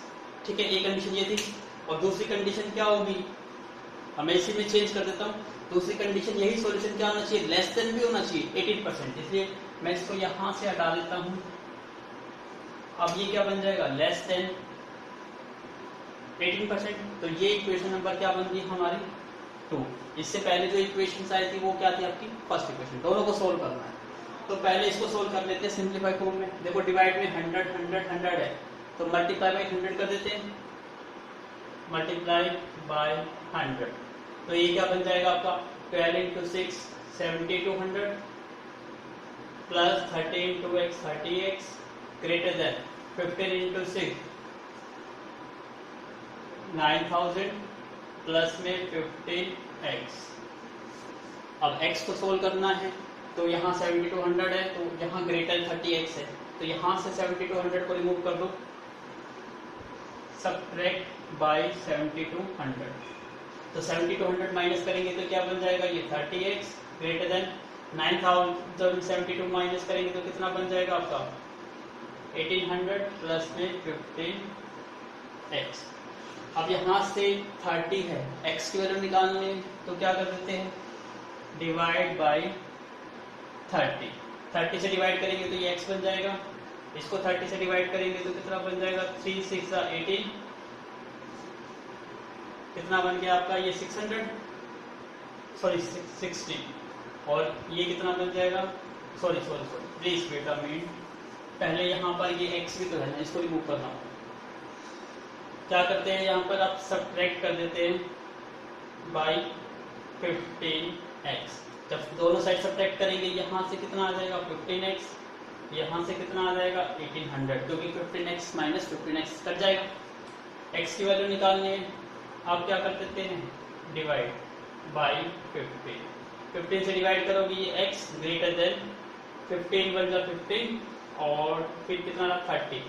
ठीक है, एक कंडीशन ये थी। और दूसरी कंडीशन क्या होगी, मैं इसी में चेंज कर देता हूँ। दूसरी कंडीशन यही सॉल्यूशन क्या होना चाहिए, लेस देन भी होना चाहिए 18%, इसलिए मैं इसको यहां से हटा देता हूँ। अब ये क्या बन जाएगा लेस देन 18%, तो ये इक्वेशन नंबर क्या बन गई हमारी 2। इससे पहले जो इक्वेशन आई थी वो क्या थी आपकी फर्स्ट इक्वेशन। दोनों को सोल्व करना है, तो पहले इसको सोल्व कर लेते हैं सिंप्लीफाई फॉर्म में। देखो डिवाइड में 100 100 100 है, तो मल्टीप्लाई बाई 100 कर देते हैं, मल्टीप्लाई बाय 100, तो ये क्या बन जाएगा आपका 12 into 6 7200 plus 30 into x 30x greater than 15 into 6 9000 plus में 15x। अब x को सोल्व करना है, तो यहाँ 7200 है, तो यहाँ ग्रेटर 30x है, तो यहाँ से 7200 को रिमूव कर दो, सबट्रैक्ट बाय 7200, तो 7200 माइनस करेंगे तो क्या बन जाएगा ये 30x ग्रेटर देन 9072 माइनस करेंगे तो कितना बन जाएगा आपका 1800 प्लस में 15x। अब यहाँ से 30 है, x की वैल्यू निकालनी है, तो क्या कर देते हैं डिवाइड बाय 30 से डिवाइड करेंगे तो ये x बन जाएगा, इसको 30 से डिवाइड करेंगे तो कितना बन जाएगा 3 6 18, कितना बन गया आपका ये 600 सॉरी 60, और ये कितना बन जाएगा sorry please wait a minute, पहले यहाँ पर ये x भी तो है ना, इसको रिमूव करना होगा। क्या करते हैं यहाँ पर आप सबट्रैक्ट कर देते हैं बाय 15x, जब दोनों साइड सबट्रैक्ट करेंगे यहाँ से कितना आ जाएगा 15x, यहाँ से कितना आ जाएगा 1800, क्योंकि 15x माइनस 15x कट जाएगा। x की वैल्यू निकालनी है, आप क्या कर देते हैं डिवाइड बाई 15 से डिवाइड करोगे ये x ग्रेटर देन 15 बन जाए 15 और फिर कितना रहा 30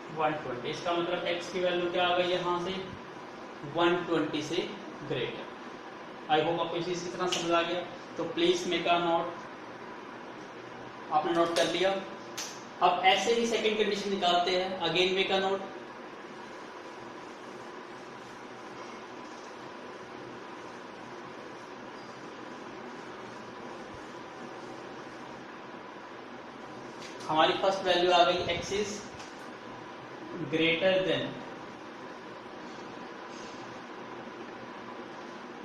120, इसका मतलब x की वैल्यू क्या आ गई यहाँ से 120 से ग्रेटर। आई होप आपको इसी तरह समझ आ गया, तो प्लीज मेक अ नोट। आपने नोट कर लिया। अब ऐसे ही सेकंड कंडीशन निकालते हैं, अगेन मेक अ नोट। हमारी फर्स्ट वैल्यू आ गई x इज ग्रेटर देन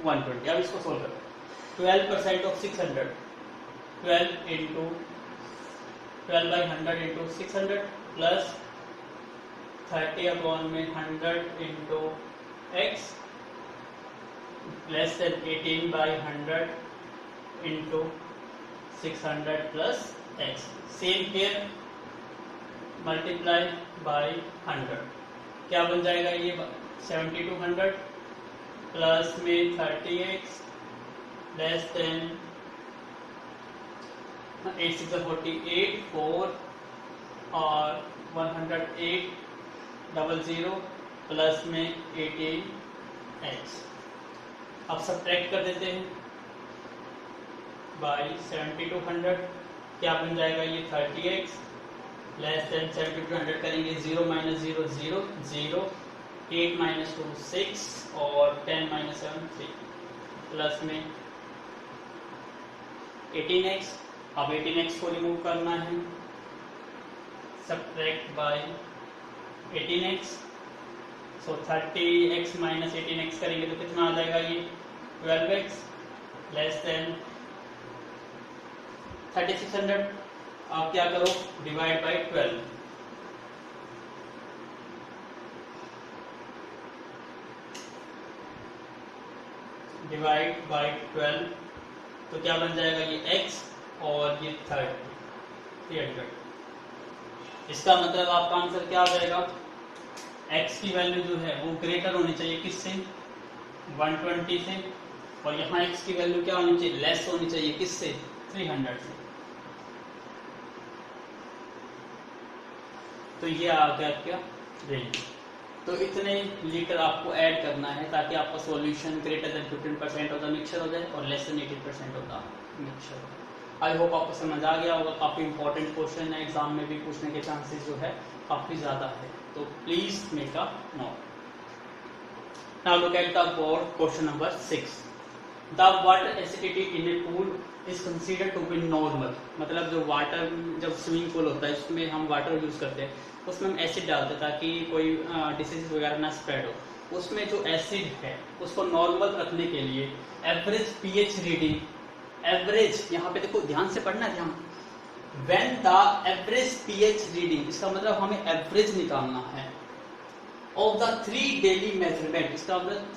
120। अब इसको सोल्व करो, 12% of 600, 12 into 12/100 into 600 plus 30/100 into x less than 18/100 into 600 plus x. Same here multiply by 100. क्या बन जाएगा ये 7200 प्लस में 30x लेस देन 8 6 48 4 और 108 प्लस में 18x. अब सब्ट्रैक्ट कर देते हैं बाई 7200. क्या बन जाएगा ये 30x लेस देन 7200 करेंगे 0 माइनस 0 0 0 8 माइनस 2 6 और 10 माइनस 7 3 प्लस में 18x. अब 18x को रिमूव करना है. Subtract bye 18x. सो 30x माइनस 18x करेंगे तो कितना आ जाएगा ये 12x लेस देन 3600. आप क्या करो डिवाइड बाय 12. डिवाइड बाय 12 तो क्या बन जाएगा ये x और ये 300. इसका मतलब आपका आंसर क्या आ जाएगा x की वैल्यू जो है वो ग्रेटर होनी चाहिए किससे 120 से और यहाँ x की वैल्यू क्या होनी चाहिए लेस होनी चाहिए किससे 300 से. तो ये आ गया क्या रेंज. तो इतने लीटर आपको ऐड करना है ताकि आपका solution greater than 15% of the mixture हो जाए और less than 18% of the mixture हो जाए. आई होप आपको समझ आ गया होगा. काफ़ी इंपॉर्टेंट क्वेश्चन है. एग्जाम में भी पूछने के चांसेस जो है काफ़ी ज़्यादा है. तो please make a note. Now look at the board. Question number 6. The water acidity in a pool is considered to be normal. मतलब जो वाटर जब स्विमिंग पूल होता है उसमें हम वाटर यूज करते हैं उसमें हम एसिड डालते हैं ताकि कोई डिसीज वगैरह ना स्प्रेड हो. उसमें जो एसिड है उसको नॉर्मल रखने के लिए एवरेज पीएच रीडिंग. एवरेज यहाँ पे देखो ध्यान से पढ़ना है. ध्यान. When the average pH reading इसका मतलब हमें एवरेज निकालना है ऑफ द 3 डेली मेजरमेंट. इसका मतलब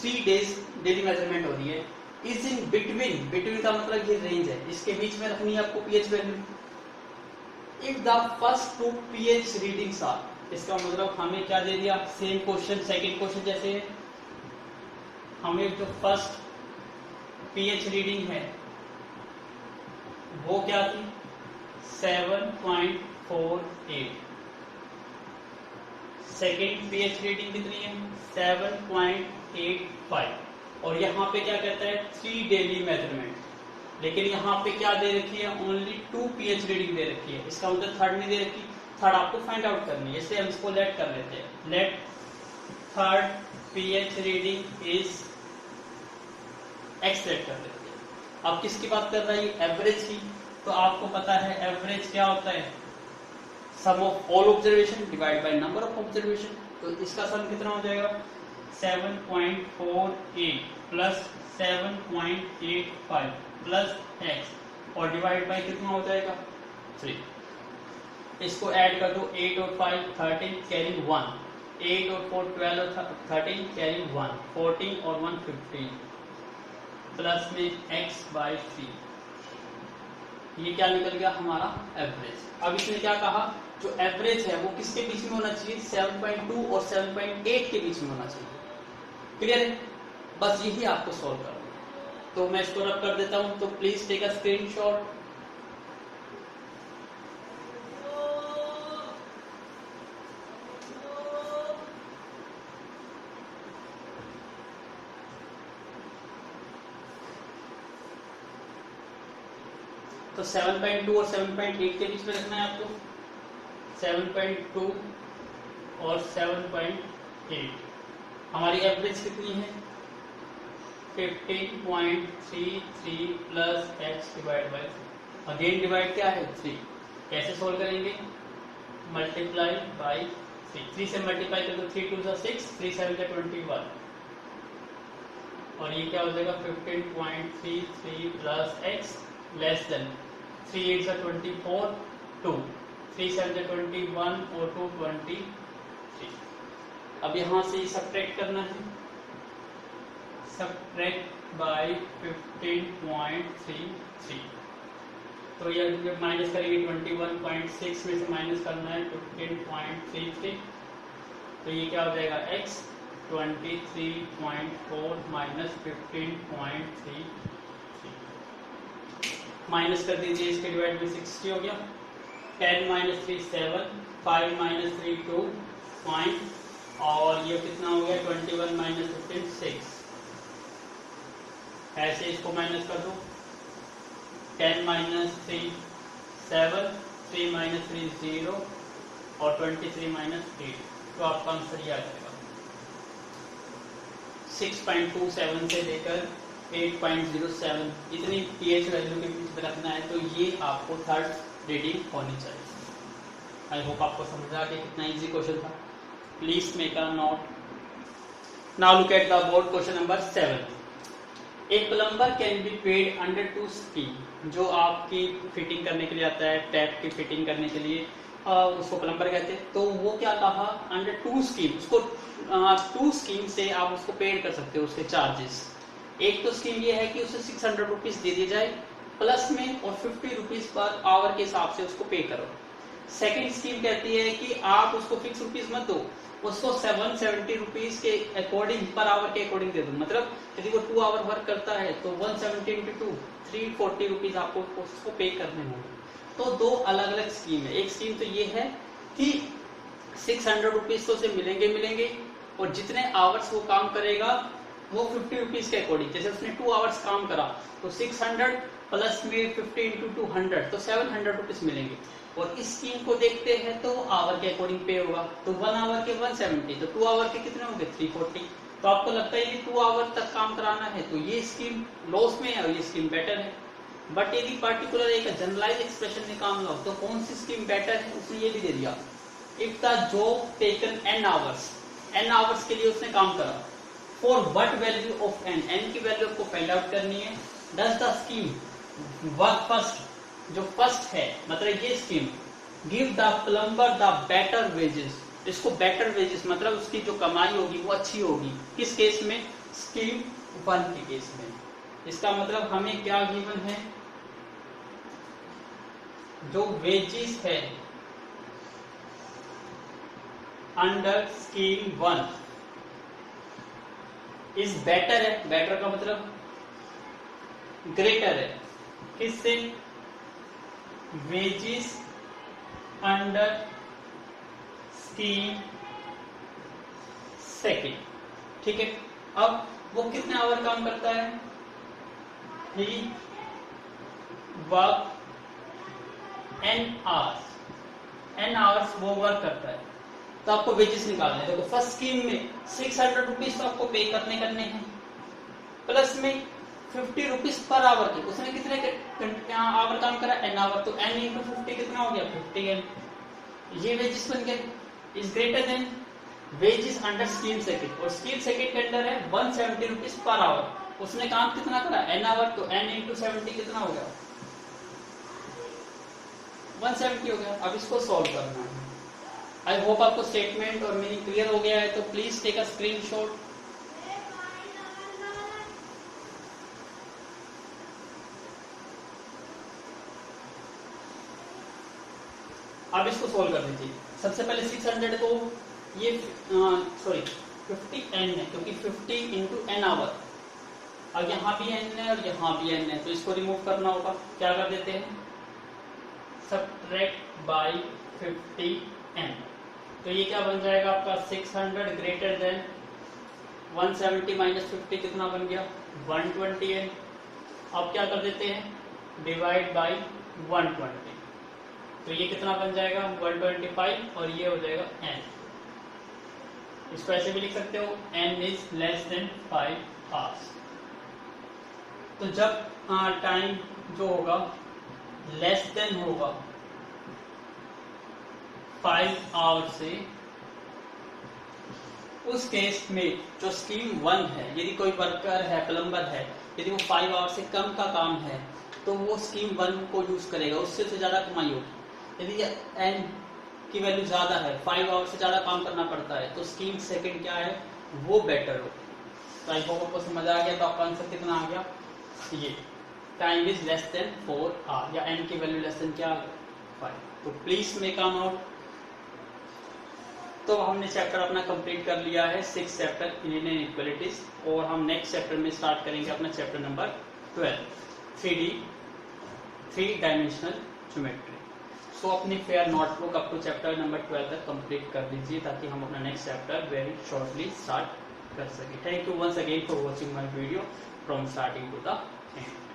3 डेज डेली मेजरमेंट हो रही है. Is in between. बिटवीन का मतलब ये रेंज है. इसके बीच में रखनी है आपको pH value. If the first 2 pH readings are. इसका मतलब हमें क्या दे दिया सेम क्वेश्चन सेकंड क्वेश्चन जैसे हमें जो फर्स्ट पीएच रीडिंग है वो क्या थी 7.48. सेकेंड पीएच रीडिंग कितनी है 7.85. और यहाँ पे क्या कहता है 3 डेली मेजरमेंट. लेकिन यहाँ पे क्या दे रखी है ओनली 2 पीएच रीडिंग दे रखी है. इसका मतलब थर्ड नहीं दे रखी. थर्ड आपको फाइंड आउट करनी है. इसलिए हम इसको लेट कर लेते हैं. Let third pH reading is x let कर देते हैं. अब किसकी बात कर रहा है एवरेज की. तो आपको पता है एवरेज क्या होता है sum of all observation divide by number of observation. तो इसका सम कितना हो जाएगा 7.48 प्लस 7.85 प्लस x और डिवाइड बाय कितना हो जाएगा 3. इसको ऐड कर दो 8 और 5 13 कैरी 1. 8 और 4 12 और 13 कैरी 1. 14 और 1 15 प्लस में x बाय 3. ये क्या निकल गया हमारा एवरेज. अब इसने क्या कहा जो एवरेज है वो किसके बीच में होना चाहिए 7.2 और 7.8 के बीच में होना चाहिए. क्लियर है. बस यही आपको सॉल्व करना है. तो मैं इसको रब कर देता हूं. तो प्लीज टेक अ स्क्रीनशॉट. तो 7.2 और 7.8 के बीच में रखना है आपको. 7.2 और 7.8. हमारी एवरेज कितनी है 15.33 plus x divide by 3. Again divide क्या है 3. कैसे सोल्व करेंगे मल्टीप्लाई बाय 3. 3 से मल्टीप्लाई कर दो 3 2 6 3 7 21 और ये क्या हो जाएगा 15.33 प्लस x लेस देन 3 8 24 2, 3 7 21 और 2 23। अब यहाँ से सब्ट्रैक्ट करना है, सब्ट्रैक्ट बाय 15.33। तो ये माइनस करेंगे 21.6 में से माइनस करना है 15.33। तो ये क्या हो जाएगा x 23.4 माइनस 15.33 माइनस कर दीजिए, इसके डिवाइड में 60 हो गया। 10 माइनस 3 7, 5 माइनस 3 2 पॉइंट, और ये कितना हो गया 21 माइनस 15 6। ऐसे इसको माइनस कर दो, 10 माइनस 3 7, 3 माइनस 3 0 और 23 माइनस 8। तो आपका आंसर ये आ जाएगा 6.27 से लेकर 8.07, इतनी pH वैल्यू के बीच में रखना है। तो ये आपको थर्ड रीडिंग होनी चाहिए। आई होप आपको समझ आ गया कितना इजी क्वेश्चन था। Please make a note. Now look at the board question number 7। A plumber can be paid under 2 scheme. जो आपकी फिटिंग करने के लिए आता है, टैप की फिटिंग करने के लिए, उसको प्लम्बर कहते हैं। तो वो क्या कहा, अंडर 2 स्कीम, उसको 2 स्कीम से आप उसको पेड कर सकते हो उसके चार्जेस। एक तो स्कीम ये है कि उसे 600 रुपीज दे दिए जाए प्लस में, और 50 रुपीज पर आवर के हिसाब से उसको पे करो। सेकेंड स्कीम कहती है कि आप उसको फिक्स रुपीज मत दो, उसको 170 रुपीज के अकॉर्डिंग पर आवर के अकॉर्डिंग दे दो। मतलब यदि वो 2 आवर वर्क करता है तो 170 इंटू 2 340 रुपीज आपको उसको पे करने होंगे। तो दो अलग अलग स्कीम है। एक स्कीम तो ये है कि 600 रुपीज तो उसे मिलेंगे, और जितने आवर्स वो काम करेगा वो 50 रुपीज के अकॉर्डिंग। जैसे उसने 2 आवर्स काम करा तो 600 प्लस में 50 इंटू 200 तो 700 रुपीज मिलेंगे। और इस स्कीम को देखते हैं तो आवर के अकॉर्डिंग पे होगा। तो 1 आवर के 170, तो 2 आवर के कितने होंगे 340। तो आपको लगता है ये 2 आवर तक काम कराना है तो ये स्कीम लॉस में है और ये स्कीम बेटर है। बट यदि पर्टिकुलर एक जनरलाइज एक्सप्रेशन निकालना हो तो कौन सी स्कीम बेटर है, उसने ये भी दे दिया। If the job taken n hours के लिए उसने काम करा, for what value of n की वैल्यू आपको फाइंड आउट करनी है। Does the scheme work first, जो फर्स्ट है मतलब ये scheme, give the plumber the better wages. इसको बेटर वेजेस मतलब उसकी जो कमाई होगी वो अच्छी होगी। किस केस में, स्कीम 1 के केस में। इसका मतलब हमें क्या गिवन है, जो वेजेस है अंडर स्कीम 1 इज बेटर है। बेटर का मतलब ग्रेटर है, किससे, वेजेस अंडर स्कीम 2। ठीक है। अब वो कितने आवर काम करता है, ही वर्क n आवर्स वो वर्क करता है। तो आपको वेजेस निकालने हैं। देखो फर्स्ट स्कीम में 600 रुपीज तो आपको पे करने हैं, प्लस में 50 रुपीज पर आवर के। उसने कितने आवर काम करा, n आवर, तो n इंटू 50 कितना हो गया 50n। ये वेजेस बन गए, is greater then wages under scheme 2। और स्कीम 2 के अंदर है 170 रुपीज पर आवर। उसने काम कितना करा, n आवर, तो n इंटू 70 कितना हो गया 170 हो गया। अब इसको सॉल्व करना है। आई होप आपको स्टेटमेंट और मीनिंग क्लियर हो गया है। तो प्लीज टेक अ स्क्रीनशॉट। अब इसको सोल्व कर दीजिए। सबसे पहले 600 को ये 50n है, क्योंकि 50 इंटू n आवर, और यहाँ भी n है और यहाँ भी n है, तो इसको रिमूव करना होगा। क्या कर देते हैं, सब्ट्रैक्ट बाय 50n। तो ये क्या बन जाएगा आपका 600 ग्रेटर देन 170 माइनस 50 कितना बन गया 120n। अब क्या कर देते हैं, डिवाइड बाय 120, तो ये कितना बन जाएगा 125, और ये हो जाएगा n। इसको ऐसे भी लिख सकते हो, n is less then 5 hours. तो जब टाइम जो होगा लेस देन होगा 5 आवर्स से, उस केस में जो स्कीम 1 है, यदि कोई वर्कर है, प्लम्बर है, यदि वो 5 आवर्स से कम का काम है तो वो स्कीम 1 को यूज करेगा, उससे ज्यादा कमाई होगी। यदि n की वैल्यू ज़्यादा है, 5 आवर से ज़्यादा काम करना पड़ता है, तो स्कीम सेकंड क्या है वो बेटर हो। तो आई होप आपको समझ आ गया। तो आपका आंसर कितना आ गया, ये time is less than 4 hour, या n की वैल्यू लेस देन क्या 5। तो प्लीज मेक अ नोट। तो हमने चैप्टर अपना कंप्लीट कर लिया है, 6 चैप्टर इन इनइक्वालिटीज, और हम नेक्स्ट चैप्टर में स्टार्ट करेंगे अपना chapter number 12 3D 3 dimensional geometry. So अपनी fair notebook up to chapter number 12 तक कंप्लीट कर लीजिए, ताकि हम अपना next chapter very shortly start कर सकें। Thank you once again for watching my video from starting to the and.